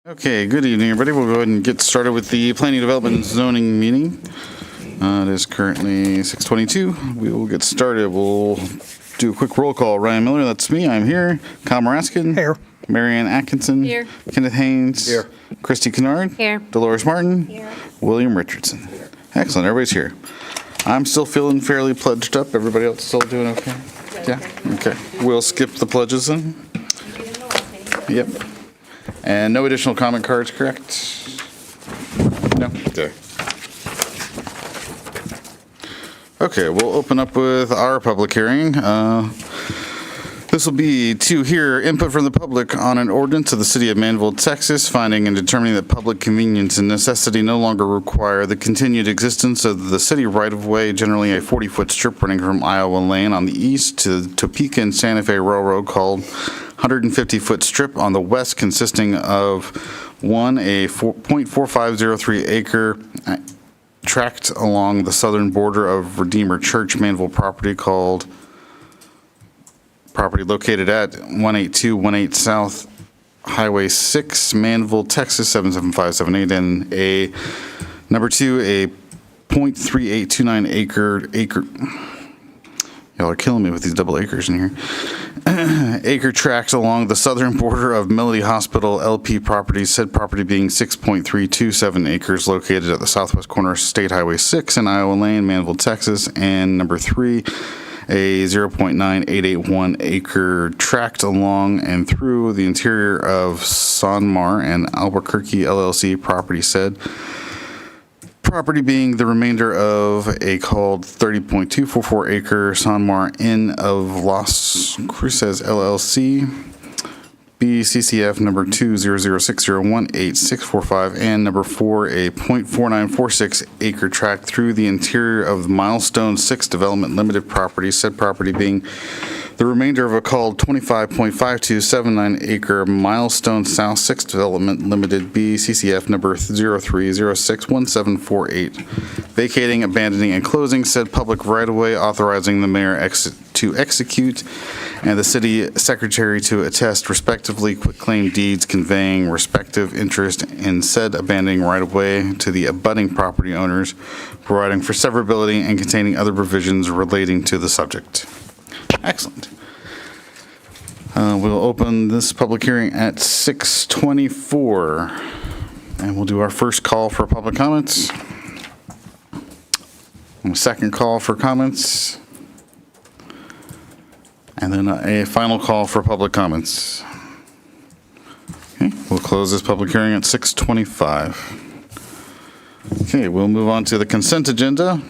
Okay, good evening, everybody. We'll go ahead and get started with the Planning Development and Zoning meeting. It is currently 6:22. We will get started. We'll do a quick roll call. Ryan Miller, that's me. I'm here. Kyle Maraskin. Here. Marianne Atkinson. Here. Kenneth Haynes. Here. Christy Kennard. Here. Dolores Martin. Here. William Richardson. Excellent. Everybody's here. I'm still feeling fairly pledged up. Everybody else still doing okay? Yeah? Okay. We'll skip the pledges then. Yep. And no additional comment cards, correct? No? Okay. Okay, we'll open up with our public hearing. This will be to hear input from the public on an ordinance of the city of Manvel, Texas, finding and determining that public convenience and necessity no longer require the continued existence of the city right-of-way, generally a 40-foot strip running from Iowa Lane on the east to Topeka and Santa Fe Railroad called 150-foot strip on the west, consisting of one, a 0.4503 acre tract along the southern border of Redeemer Church Manvel property located at 18218 South Highway 6, Manvel, Texas 77578, and a number two, a 0.3829 acre. Y'all are killing me with these double acres in here. Acre tract along the southern border of Melody Hospital LP property, said property being 6.327 acres located at the southwest corner of State Highway 6 and Iowa Lane, Manvel, Texas, and number three, a 0.9881 acre tract along and through the interior of Sonmar and Albuquerque LLC property, said property being the remainder of a called 30.244 acre Sonmar Inn of Las Cruces LLC, BCCF number 20060186645, and number four, a 0.4946 acre tract through the interior of the Milestone 6 Development Limited property, said property being the remainder of a called 25.5279 acre Milestone South 6 Development Limited, BCCF number 03061748, vacating, abandoning, and closing said public right-of-way, authorizing the mayor to execute and the city secretary to attest respectively quitclaim deeds conveying respective interest in said abandoning right-of-way to the abutting property owners, providing for severability and containing other provisions relating to the subject. Excellent. We'll open this public hearing at 6:24, and we'll do our first call for public comments. And a second call for comments, and then a final call for public comments. Okay, we'll close this public hearing at 6:25. Okay, we'll move on to the consent agenda,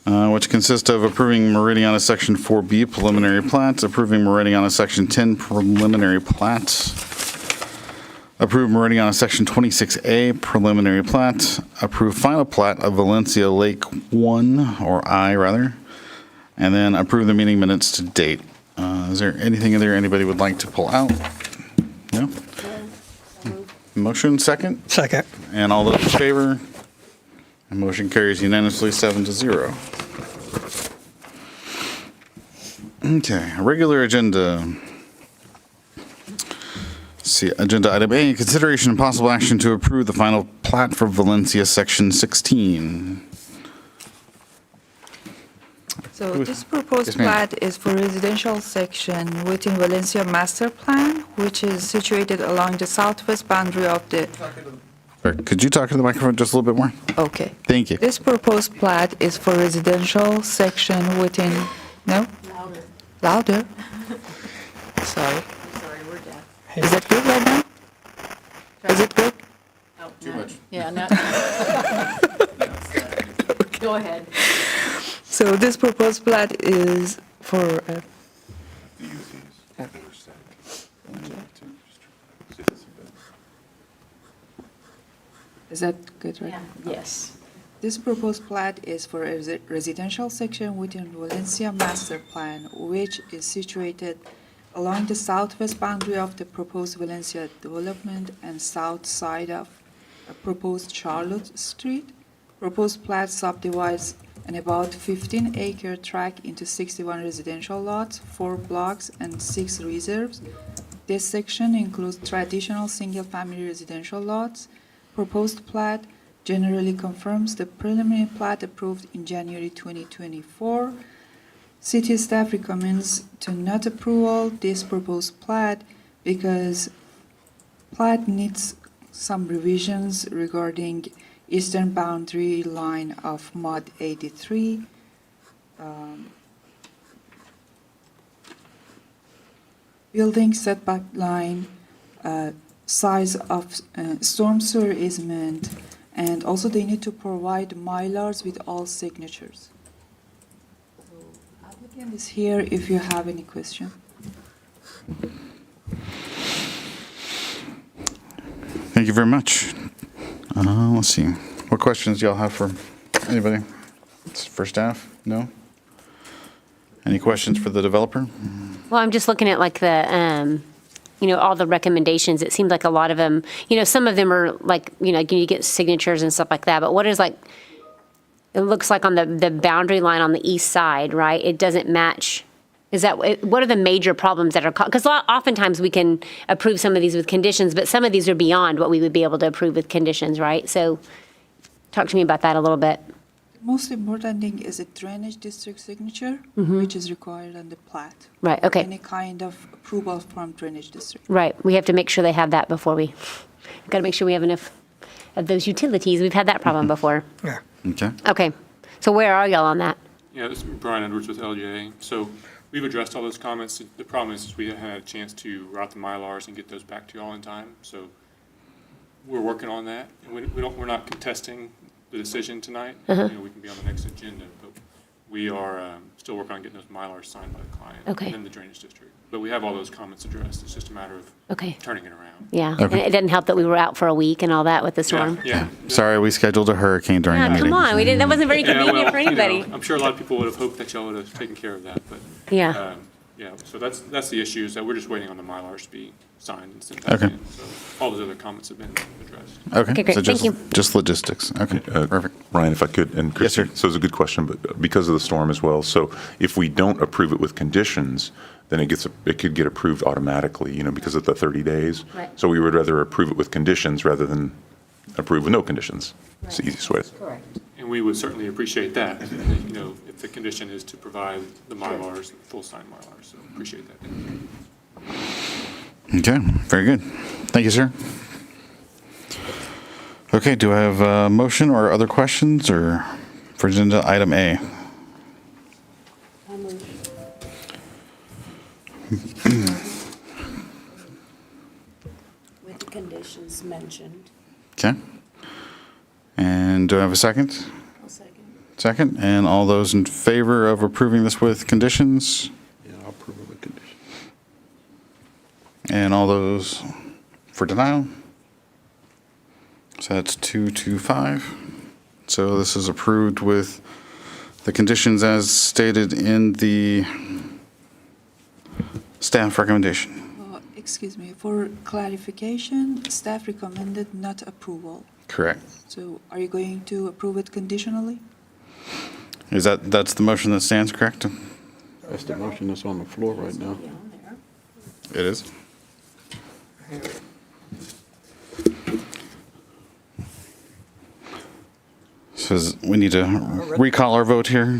which consists of approving Meridiana Section 4B preliminary plats, approving Meridiana Section 10 preliminary plats, approve Meridiana Section 26A preliminary plat, approve final plat of Valencia Lake 1, or I rather, and then approve the meeting minutes to date. Is there anything in there anybody would like to pull out? No? Motion second? Second. And all those in favor? The motion carries unanimously 7-0. Okay, regular agenda. Let's see, agenda item A, consideration and possible action to approve the final plat for Valencia Section 16. So this proposed Yes, ma'am. plat is for residential section within Valencia Master Plan, which is situated along the southwest boundary of the, Could you talk to the microphone just a little bit more? okay. Thank you. This proposed plat is for residential section within, no? Louder. Louder? Sorry. Sorry, we're deaf. Is it good right now? Is it good? Oh, Too no. much. Yeah, no. Go ahead. So this proposed plat is for, is that good right? Yes. This proposed plat is for a residential section within Valencia Master Plan, which is situated along the southwest boundary of the proposed Valencia development and south side of a proposed Charlotte Street. Proposed plat subdivides an about 15-acre tract into 61 residential lots, 4 blocks, and 6 reserves. This section includes traditional single-family residential lots. Proposed plat generally confirms the preliminary plat approved in January 2024. City staff recommends to not approval this proposed plat because plat needs some revisions regarding eastern boundary line of MUD 83. Building setback line, size of storm sewer easement, and also they need to provide Mylars with all signatures. So applicant is here if you have any question. Thank you very much. Let's see. What questions do y'all have for anybody? For staff? No? Any questions for the developer? Well, I'm just looking at like the, all the recommendations. It seems like a lot of them, some of them are like, you get signatures and stuff like that. But what is like, it looks like on the boundary line on the east side, right? It doesn't match. What are the major problems that are, because oftentimes we can approve some of these with conditions, but some of these are beyond what we would be able to approve with conditions, right? So talk to me about that a little bit. The most important thing is a drainage district signature, which is required on the plat. Right, okay. Any kind of approval from drainage district. Right, we have to make sure they have that before we've got to make sure we have enough of those utilities. We've had that problem before. Yeah. Okay. Okay, so where are y'all on that? Yeah, this is Brian Edwards with LJA. So we've addressed all those comments. The problem is we haven't had a chance to route the Mylars and get those back to you all in time. So we're working on that. And we're not contesting the decision tonight. We can be on the next agenda, but we are still working on getting those Mylars signed by the client. Okay. And then the drainage district. But we have all those comments addressed. It's just a matter of Okay. turning it around. Yeah, Okay. and it didn't help that we were out for a week and all that with the storm. Yeah. Sorry, we scheduled a hurricane during the Yeah, meeting. come on, we didn't, that wasn't very Yeah, convenient well, for anybody. I'm sure a lot of people would have hoped that y'all would have taken care of that, but. Yeah. Yeah, so that's the issue, is that we're just waiting on the Mylars to be signed and sent back Okay. in. So all those other comments have been addressed. Okay, great. so Thank you. just logistics. Okay, perfect. Ryan, if I could, and Yes, sir. Christie, so it's a good question, but because of the storm as well, so if we don't approve it with conditions, then it could get approved automatically, because of the 30 days. Right. So we would rather approve it with conditions rather than approve with no conditions. It's the easiest way. Correct. And we would certainly appreciate that, if the condition is to provide the Mylars, full signed Mylars, so appreciate that. Okay, very good. Thank you, sir. Okay, do I have a motion or other questions or for agenda item A? With the conditions mentioned. Okay. And do I have a second? I'll second. Second, and all those in favor of approving this with conditions? Yeah, I'll approve it with condition. And all those for denial? So that's 225. So this is approved with the conditions as stated in the staff recommendation. Excuse me, for clarification, staff recommended not approval. Correct. So are you going to approve it conditionally? That's the motion that stands, correct? That's the motion that's on the floor right now. Yeah, on It there. is. Says we need to recall our vote here.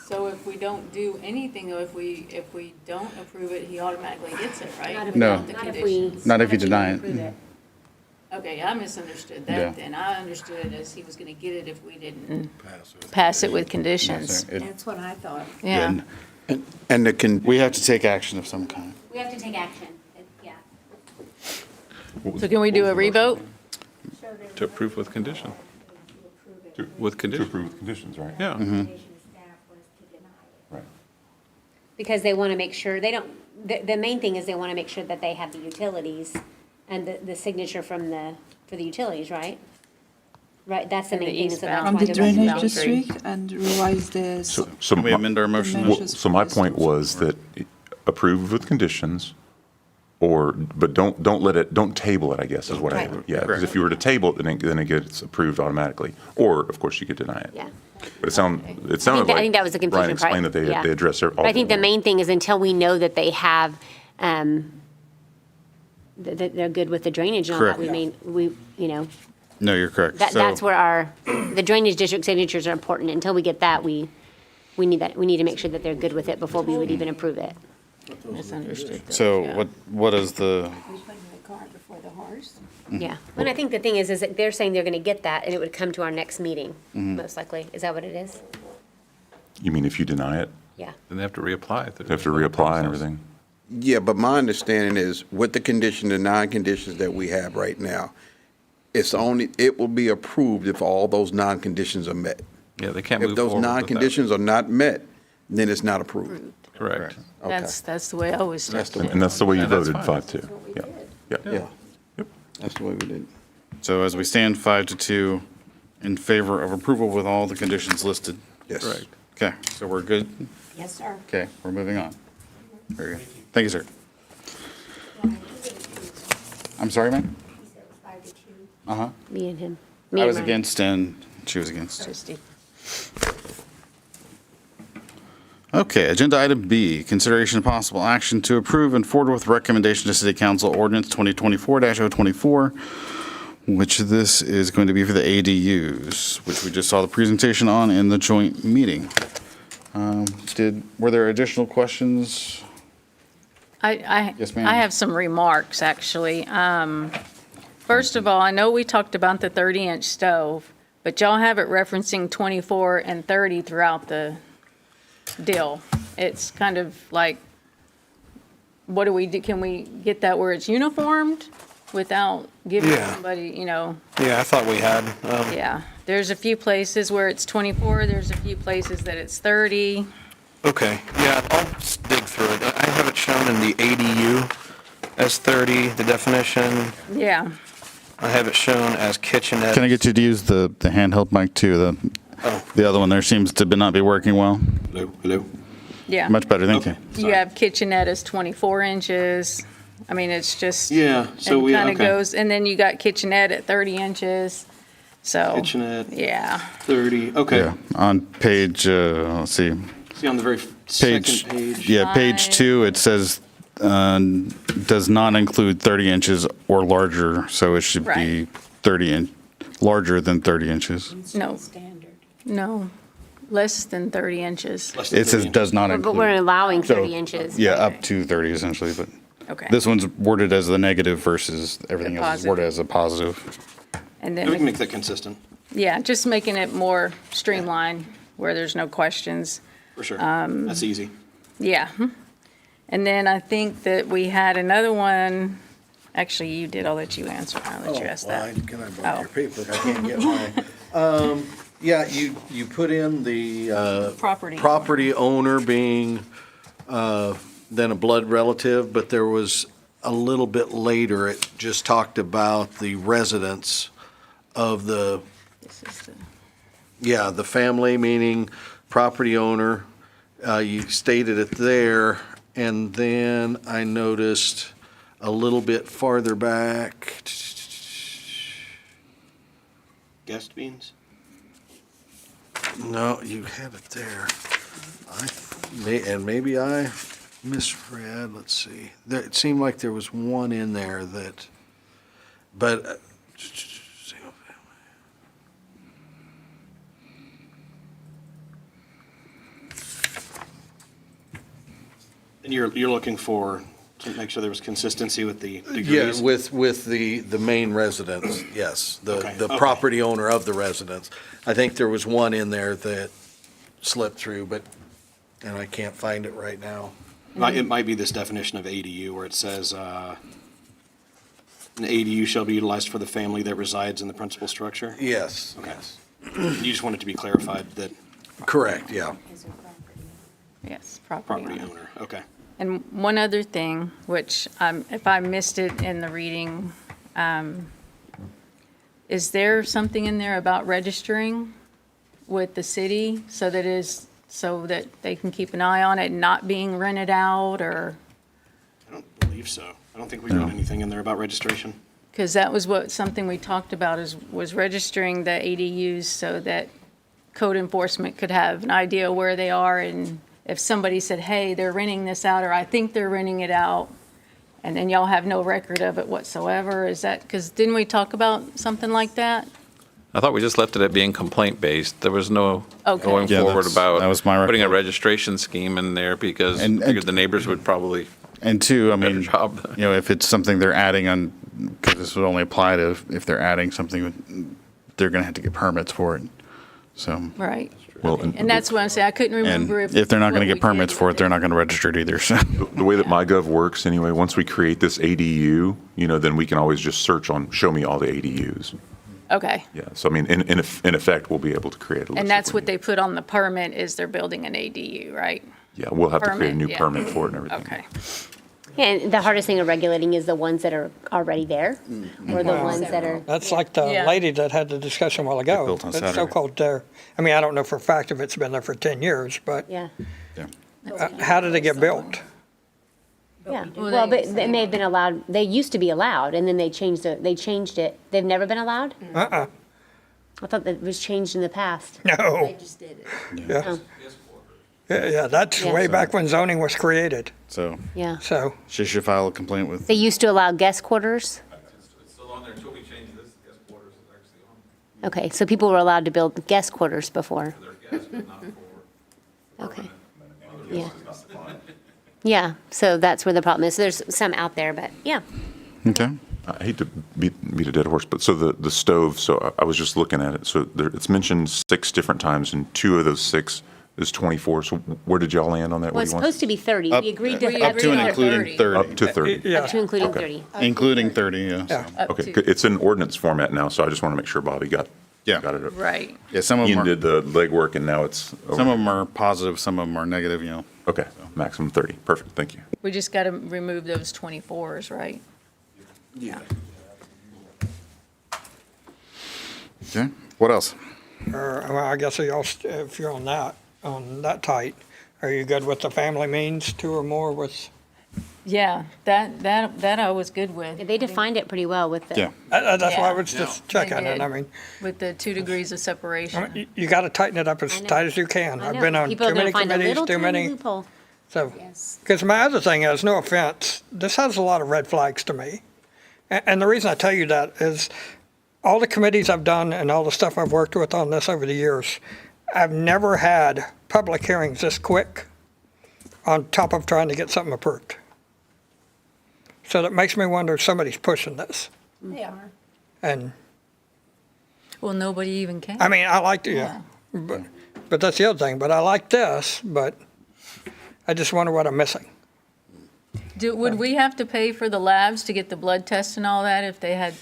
So if we don't do anything, though, if we don't approve it, he automatically gets it, right? Not if No. Without the Not if conditions. Not if you deny approve it. Okay, I misunderstood Yeah. that then. I understood it as he was gonna get it if we didn't. Pass it with conditions. That's what I thought. Yeah. And the We have to take action of some kind. We have to take action, yeah. So can we do a revote? To approve with condition. With To condition. approve with conditions, right? Yeah. Right. Because they want to make sure, they don't, the main thing is they want to make sure that they have the utilities and the signature for the utilities, right? Right, that's the And main the thing, so that's eastbound. From why the they're drainage boundary. district and revise the. So Can we amend our motion? Dimension. So my point was that approve with conditions, but don't table it, I guess, is what I, Right. yeah, because if you were to table it, then it gets approved automatically. Or, of course, you could deny it. Yeah, But it sounded I think that was the like confusion. Ryan explained that yeah. they address all. But I think the main thing is until we know that they have, that they're good with the drainage and all that, Correct. we No, you're correct. that's where the drainage district signatures are important. Until we get that, we need to make sure that they're good with it before we would even approve it. Misunderstood. So what is the, We put in the cart before the horse. Yeah. And I think the thing is that they're saying they're going to get that and it would come to our next meeting, most likely. Is that what it is? You mean if you deny it, Yeah. Then they have to reapply. they have to reapply and everything? Yeah, but my understanding is with the condition, the non-conditions that we have right now, it will be approved if all those non-conditions are met. Yeah, they can't If move those forward with that. non-conditions are not met, then it's not approved. Correct. Okay. That's the way I was That's the taught. And that's the way you Yeah, that's voted, fine. 5-2. Yeah. Yeah, that's the way we did. so as we stand 5-2 in favor of approval with all the conditions listed? Yes. Correct. Okay, so we're good? Yes, sir. Okay, we're moving on. Very good. Thank you, sir. I'm sorry, ma'am? Uh-huh. Me and him. Me I and was Ryan. against and she was against. Christie. Okay, agenda item B, consideration of possible action to approve and forward with recommendation to City Council Ordinance 2024-024, which this is going to be for the ADUs, which we just saw the presentation on in the joint meeting. Were there additional questions? Yes, ma'am. I have some remarks, actually. First of all, I know we talked about the 30-inch stove, but y'all have it referencing 24 and 30 throughout the deal. It's kind of like, what do we do? Can we get that where it's uniformed without giving Yeah. somebody, Yeah, I thought we had. yeah. There's a few places where it's 24, there's a few places that it's 30. Okay, yeah, I'll dig through it. I have it shown in the ADU as 30, the definition. Yeah. I have it shown as kitchenette. Can I get you to use the handheld mic too? The other one there seems to not be working well. Hello? Yeah. Much better, thank you. You have kitchenette as 24 inches. I mean, it's just. Yeah, so we, Kind of okay. goes, and then you got kitchenette at 30 inches. So. Kitchenette, Yeah. 30, okay. Yeah, on page, let's see, See on the very second page, page. yeah, page 2, it says, does not include 30 inches or larger, so it should be Right. 30 larger than 30 inches. No, Standard. no, less than 30 inches. Less than It says 30 does not But we're include. allowing So, 30 inches. Yeah, up to 30 essentially, but Okay. this one's worded as the negative versus everything The else is worded as a positive. And We can then, make that consistent, yeah, just making it more streamlined where there's no questions. for sure. That's easy. Yeah. And then I think that we had another one, actually, you did, I'll let you answer, I'll let you ask that. Can I Oh. borrow your paper? I can't get mine. Yeah, you put in the Property. property owner being then a blood relative, but there was a little bit later, it just talked about the residents of the, This is the- yeah, the family, meaning property owner. You stated it there, and then I noticed a little bit farther back. Guest beans? No, you had it there. And maybe I misread, let's see. It seemed like there was one in there that, but, single family. And you're looking for, to make sure there was consistency with the Yeah, degrees? with the main residence, yes, Okay, the okay. property owner of the residence. I think there was one in there that slipped through, and I can't find it right now. It might be this definition of ADU where it says, an ADU shall be utilized for the family that resides in the principal structure? Yes, Okay. yes. You just want it to be clarified that Correct, yeah. Is a property. Yes, property property owner. owner, okay. And one other thing, which if I missed it in the reading, is there something in there about registering with the city so that they can keep an eye on it not being rented out, or? I don't believe so. I don't think we got anything in there about registration. Because that was something we talked about was registering the ADUs so that code enforcement could have an idea where they are, and if somebody said, hey, they're renting this out, or I think they're renting it out, and then y'all have no record of it whatsoever, is that, because didn't we talk about something like that? I thought we just left it at being complaint-based. There was no Okay. going Yeah, forward that about was my putting a recollection. registration scheme in there because I And- figured the neighbors would probably, And two, I Better mean, job. you know, if it's something they're adding on, because this would only apply to if they're adding something, they're going to have to get permits for it. So, Right. Well, And that's what I'm saying, I couldn't and remember if. if they're not going what to we get permits did for with it, they're not going to register it either. So, the way that MyGov works anyway, once we create this ADU, then we can always just search on, show me all the ADUs. Okay. Yeah, so I mean, in effect, we'll be able to create a list. And that's of what they put on the permit, is they're building an ADU, right? Yeah, we'll have to create a permit, new yeah. permit for it and everything. Okay. And the hardest thing of regulating is the ones that are already there, or the ones that are, That's like the Yeah. lady that had the discussion a while ago. built on It's Saturday. so-called, I mean, I don't know for a fact if it's been there for 10 years, but yeah. how did it get built? Yeah, well, but they may have been allowed, they used to be allowed, and then they changed it. They've never been allowed? Uh-uh, I thought that was changed in the past. no. just did it. Yeah, Oh, yeah, that's Yeah. way back when zoning was created, so yeah. so. she should file a complaint with. They used to allow guest quarters? it's still on there until we change this, guest quarters is actually on. Okay, so people were allowed to build guest quarters before? Their guests, but not for. Okay. Yeah. Yeah, so that's where the problem is. There's some out there, but yeah. Okay. I hate to beat a dead horse, but so the stove, so I was just looking at it. So it's mentioned 6 different times, and 2 of those 6 is 24. So where did y'all land on that? Well, it's supposed to be 30. We agreed to. Up to and including 30. Up to 30. Yeah. Up to including Okay. 30. Including 30, yeah. so. Up Okay, to- it's in ordinance format now, so I just want to make sure Bobby got Yeah. it. Right. Yeah, some of Ian them did the legwork, and now it's over. some of them are positive, some of them are negative, you know. Okay, maximum 30. Perfect, thank you. We just got to remove those 24s, right? Yeah. Okay, what else? Well, I guess if you're on that tight, are you good with the family means, 2 or more with? Yeah, that I was good with. They defined it pretty well with the. Yeah. That's why I Yeah. was just They checking, and did. I mean, With the 2 degrees of separation. you got to tighten it up as I know. tight as you can. I I've know. been on People are too gonna many find a committees, little too tiny many, loophole. so. Yes. Because my other thing is, no offense, this has a lot of red flags to me. And the reason I tell you that is all the committees I've done and all the stuff I've worked with on this over the years, I've never had public hearings this quick on top of trying to get something approved. So that makes me wonder if somebody's pushing this. They are. And, Well, nobody even can. I mean, I like to, yeah, but that's the other thing. But I like this, but I just wonder what I'm missing. Would we have to pay for the labs to get the blood tests and all that if they had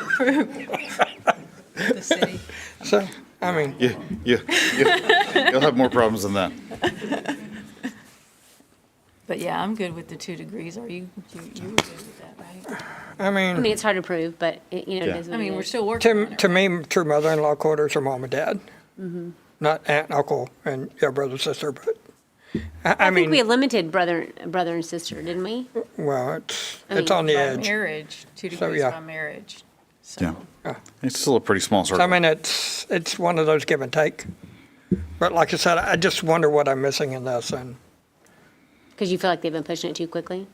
approved the city? So, I mean, Yeah. You'll have more problems than that. But yeah, I'm good with the 2 degrees. Are you were good with that, right? I I mean, mean, it's hard to prove, but it, it Yeah. is what I mean, it we're is. still working on it. to me, true mother-in-law quarters are mom and dad, not aunt, uncle, and your brother, sister. But I I think we mean, limited brother and sister, didn't we? well, it's I mean, on the By edge. marriage, 2 So, degrees yeah. by marriage. Yeah. So, It's still a pretty small So, I circle. mean, it's one of those give and take. But like I said, I just wonder what I'm missing in this, and Because you feel like they've been pushing it too quickly?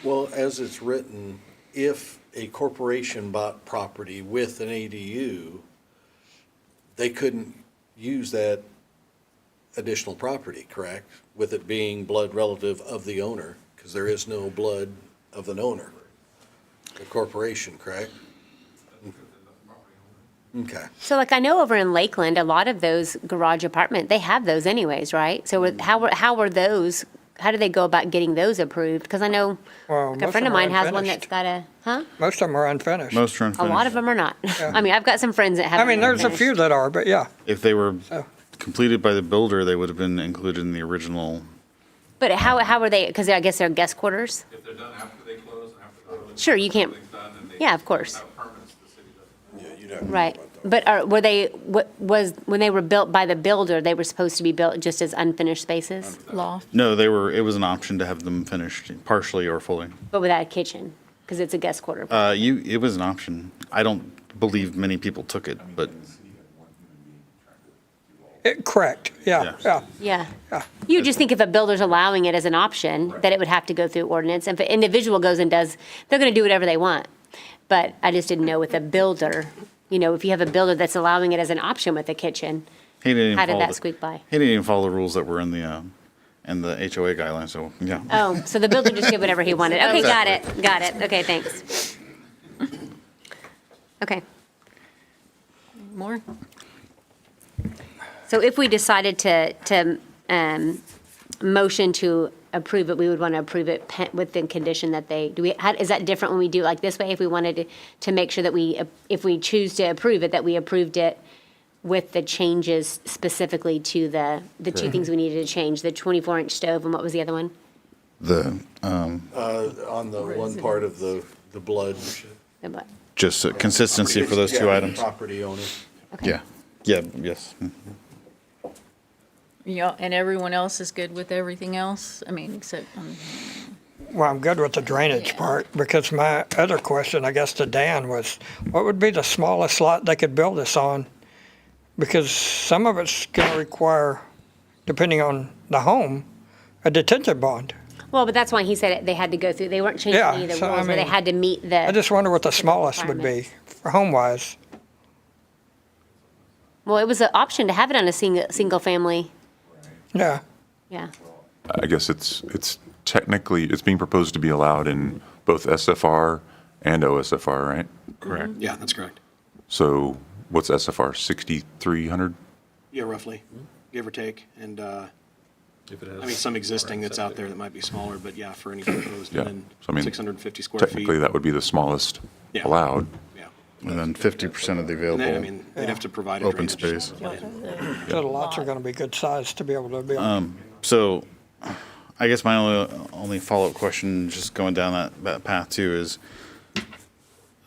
Well, as it's written, if a corporation bought property with an ADU, they couldn't use that additional property, correct? With it being blood relative of the owner, because there is no blood of an owner. The corporation, correct? Okay. So like I know over in Lakeland, a lot of those garage apartment, they have those anyways, right? So how were those, how do they go about getting those approved? Because I know well, like most a friend of them are mine has one that's unfinished. got a, huh? Most of them are unfinished. Most are A unfinished. lot of them are not. I mean, I've got some friends that have. I mean, them there's a unfinished. few that are, but yeah. If they were So- completed by the builder, they would have been included in the original. But how are they, because I guess they're guest quarters? If they're done after they close and after the. Sure, you can't- everything's done and they Yeah, of course. have permits, the city doesn't. Yeah, you'd have to know Right. about that. But were they, when they were built by the builder, they were supposed to be built just as unfinished spaces? loft. No, it was an option to have them finished partially or fully. But without a kitchen, because it's a guest quarter. It was an option. I don't believe many people took it, but Correct, yeah, Yeah. yeah. Yeah. You would just think if a builder's allowing it as an option, that it would have to go through ordinance. And if an individual goes and does, they're going to do whatever they want. But I just didn't know with a builder, if you have a builder that's allowing it as an option with a kitchen, he didn't even how did follow that squeak by? He didn't even follow the rules that were in the HOA guidelines, so, yeah. Oh, so the builder just did whatever he wanted. Okay, got it. Okay, thanks. Okay. More? So if we decided to motion to approve it, we would want to approve it with the condition that is that different when we do it like this way? If we wanted to make sure that if we choose to approve it, that we approved it with the changes specifically to the two things we needed to change, the 24-inch stove, and what was the other one? The, On the one part of the blood. The what? just consistency for those two Yeah, items. Property owner. Yeah, yeah, yes. Yeah, and everyone else is good with everything else? I mean, except, Well, I'm good with the drainage part, because my other question, I guess, to Dan was, what would be the smallest lot they could build this on? Because some of it's gonna require, depending on the home, a detention bond. Well, but that's why he said they had to go through, they weren't changing Yeah, any of the so, I rules, but they mean, had to meet the. I just wonder what the smallest would be, for home-wise. Well, it was an option to have it on a single family. Yeah, Yeah. I guess it's technically, it's being proposed to be allowed in both SFR and OSFR, right? Correct. Yeah, that's correct. So what's SFR, 6,300? Yeah, roughly, give or take. And, I mean, some existing that's out there that might be smaller, but yeah, for any proposed, Yeah. and then So I mean, 650 square feet. Technically, that would be the smallest Yeah. allowed. Yeah. And then 50% of the And then, I available mean, they'd have to provide a open drainage space. plan. so the lots are gonna be good size to be able to build. So I guess my only follow-up question, just going down that path too, is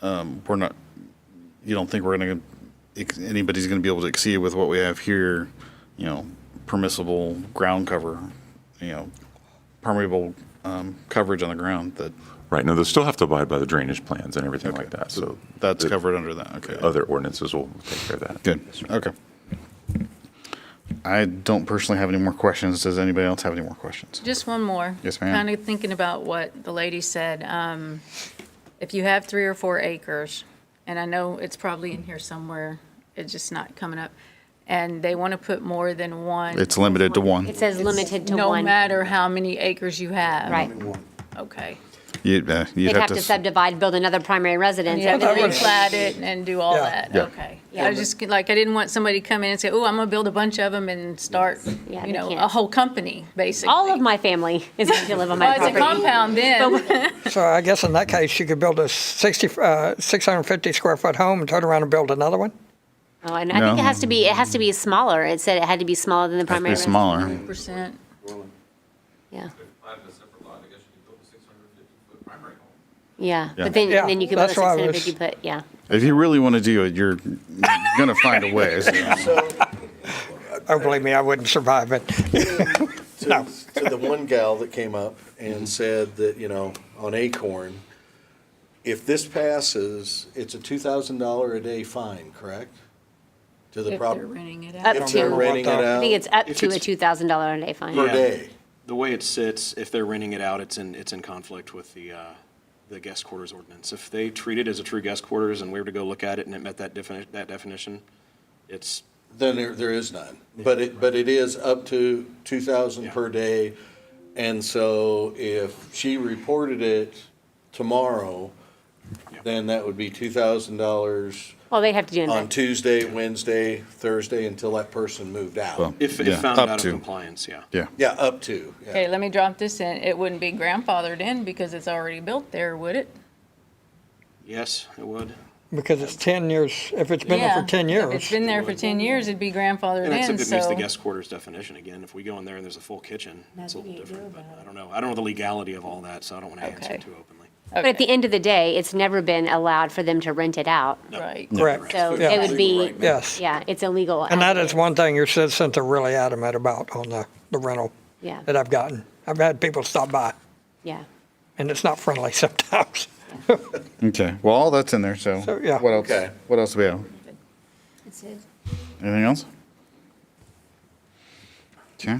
you don't think anybody's going to be able to exceed with what we have here, permissible ground cover, permeable coverage on the ground that. Right, no, they'll still have to abide by the drainage plans and everything like that, so. That's the covered under that, okay. Other ordinances will take care of that. Good, okay. I don't personally have any more questions. Does anybody else have any more questions? just one more. Yes, ma'am. Kind of thinking about what the lady said. If you have 3 or 4 acres, and I know it's probably in here somewhere, it's just not coming up, and they want to put more than one. It's limited to one. It says limited to No one. matter how many acres you have. Right. Okay. You'd They'd have to subdivide, build another primary residence. Yeah, and to then- replat it and do all Yeah. that, Yeah. okay. I was just, like, I didn't want somebody to come in and say, oh, I'm gonna build a bunch of them and start, Yeah, you they know, can't. a whole company, basically. All of my family is going to live on my Well, it's property. a compound then. So I guess in that case, you could build a 650 square foot home and turn around and build another one? Oh, and I think No. it has to be smaller. It said it had to be smaller than the primary. Has to be smaller. Percent. Yeah, I have a separate lot, I guess you could build a 650-foot primary home. yeah. Yeah. But then, Yeah, then you could build a that's why I was- 650 foot, yeah. If you really want to do it, you're going to find a way. Oh, believe me, I wouldn't survive it. No. To the one gal that came up and said that, on Acorn, if this passes, it's a $2,000 a day fine, correct? To the If prop, they're renting it Up out. if they're to, renting it I think out it's up If to a it's- $2,000 a day fine. per Yeah. day. The way it sits, if they're renting it out, it's in conflict with the guest quarters ordinance. If they treat it as a true guest quarters and we were to go look at it and it met that definition, it's, Then there is none. But it is up to 2,000 Yeah. per day. And so if she reported it tomorrow, Yeah. then that would be $2,000 Well, they'd have to do on it. Tuesday, Wednesday, Thursday, until that person moved out. Well, if yeah, found up out of to. compliance, yeah. Yeah. Yeah, up to, yeah. Okay, let me drop this in. It wouldn't be grandfathered in because it's already built there, would it? Yes, it would. Because it's 10 years, if it's been there Yeah, for 10 If it's years. been there for 10 years, it'd be grandfathered And that's in, if it meets the so. guest quarters definition. Again, if we go in there and there's a full kitchen, it's a Nothing little you do different, but about it. I don't know. I don't know the legality of all that, so I don't want to answer Okay. too openly. But at the end of the day, it's never been allowed for them to rent it out. Right. Correct. So Yeah. it would be, Legal right. Yes. yeah, it's illegal. And that is one thing your citizens are really adamant about on the rental Yeah, that I've gotten. I've had people stop by, yeah. and it's not friendly sometimes. Okay, well, all that's in there, so. So, yeah. What else? Okay. What else do we have? That's it. Anything else? Okay.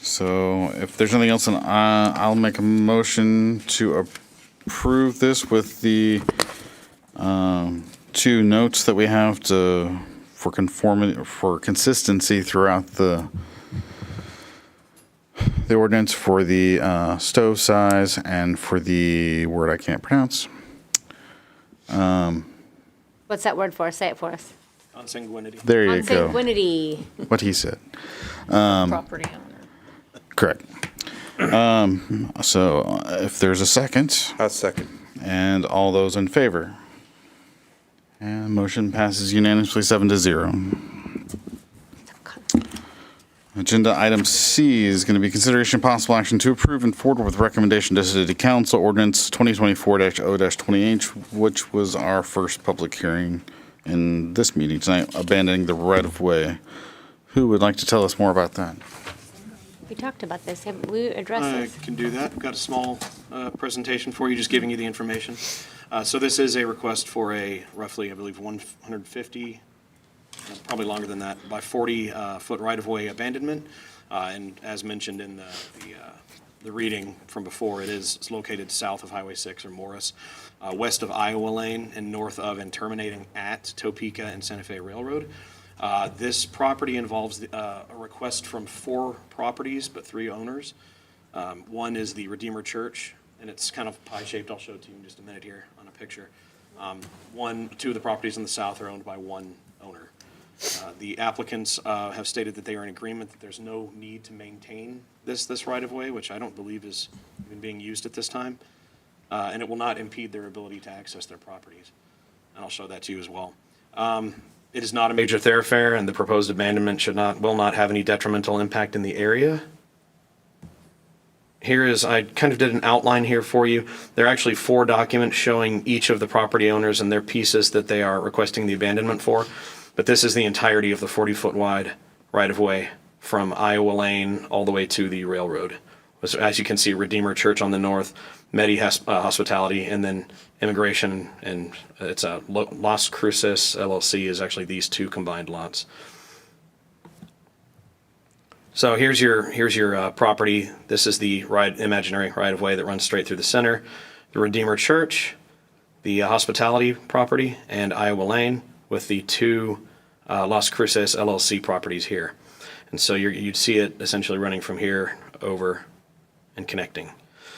So if there's anything else, then I'll make a motion to approve this with the two notes that we have for conformity, for consistency throughout the ordinance for the stove size and for the word I can't pronounce. What's that word for? Say it for us. Consanguinity. There you go. Consanguinity. What he said. Property owner. Correct. So if there's a second, A second. and all those in favor. And motion passes unanimously 7-0. Agenda item C is going to be consideration of possible action to approve and forward with recommendation to City Council Ordinance 2024-0-28, which was our first public hearing in this meeting tonight, abandoning the right-of-way. Who would like to tell us more about that? We talked about this. Have we addressed I this? can do that. I've got a small presentation for you, just giving you the information. So this is a request for a roughly, I believe, 150, probably longer than that, by 40-foot right-of-way abandonment. And as mentioned in the reading from before, it's located south of Highway 6 or Morris, west of Iowa Lane, and north of and terminating at Topeka and Santa Fe Railroad. This property involves a request from 4 properties, but 3 owners. One is the Redeemer Church, and it's kind of pie-shaped. I'll show it to you in just a minute here on a picture. 2 of the properties in the south are owned by one owner. The applicants have stated that they are in agreement that there's no need to maintain this right-of-way, which I don't believe is even being used at this time, and it will not impede their ability to access their properties. And I'll show that to you as well. It is not a major thoroughfare, and the proposed abandonment will not have any detrimental impact in the area. I kind of did an outline here for you. There are actually 4 documents showing each of the property owners and their pieces that they are requesting the abandonment for. But this is the entirety of the 40-foot wide right-of-way from Iowa Lane all the way to the railroad. As you can see, Redeemer Church on the north, Medi Hospitality, and then Immigration, and it's a Las Cruces LLC is actually these 2 combined lots. So here's your property. This is the imaginary right-of-way that runs straight through the center. The Redeemer Church, the hospitality property, and Iowa Lane with the 2 Las Cruces LLC properties here. And so you'd see it essentially running from here over and connecting.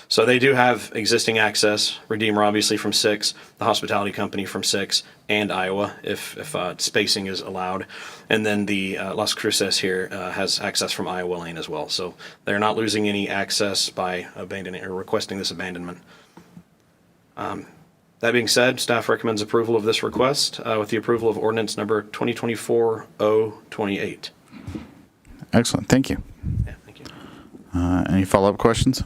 So they do have existing access, Redeemer obviously from 6, the hospitality company from 6, and Iowa if spacing is allowed. And then the Las Cruces here has access from Iowa Lane as well. So they're not losing any access by abandoning or requesting this abandonment. That being said, staff recommends approval of this request with the approval of ordinance number 2024-028. Excellent, thank you. Yeah, thank you. Any follow-up questions?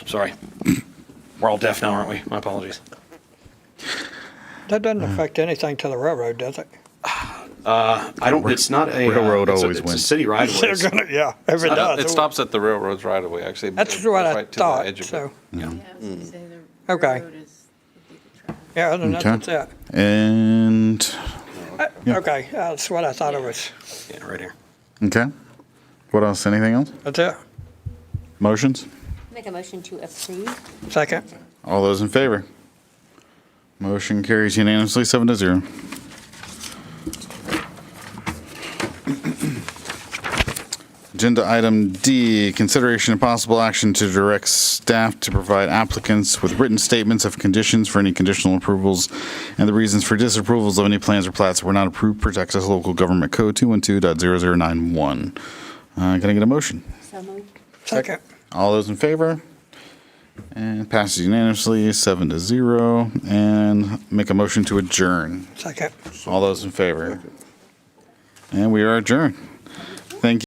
Sorry. We're all deaf now, aren't we? My apologies. That doesn't affect anything to the railroad, does it? It's not a. Railroad always it's a wins. city right of They're way. gonna, yeah, if it does. It stops at the railroads right away, actually. That's It goes what I right to the thought, edge of it. so, Yeah, I was gonna say the Okay. railroad is, would be the track. yeah, other than that, Okay. that's it. And, Yeah. Okay, that's what I thought it was. Yeah, right here. okay. What else, anything else? That's it. Motions? Make a motion to approve. Second. All those in favor? Motion carries unanimously 7-0. Agenda item D, consideration and possible action to direct staff to provide applicants with written statements of conditions for any conditional approvals and the reasons for disapprovals of any plans or plats that were not approved per Texas Local Government Code 212.0091. Can I get a motion? So moved. Second. All those in favor? And passes unanimously 7-0. And make a motion to adjourn. Second. All those in favor? And we are adjourned.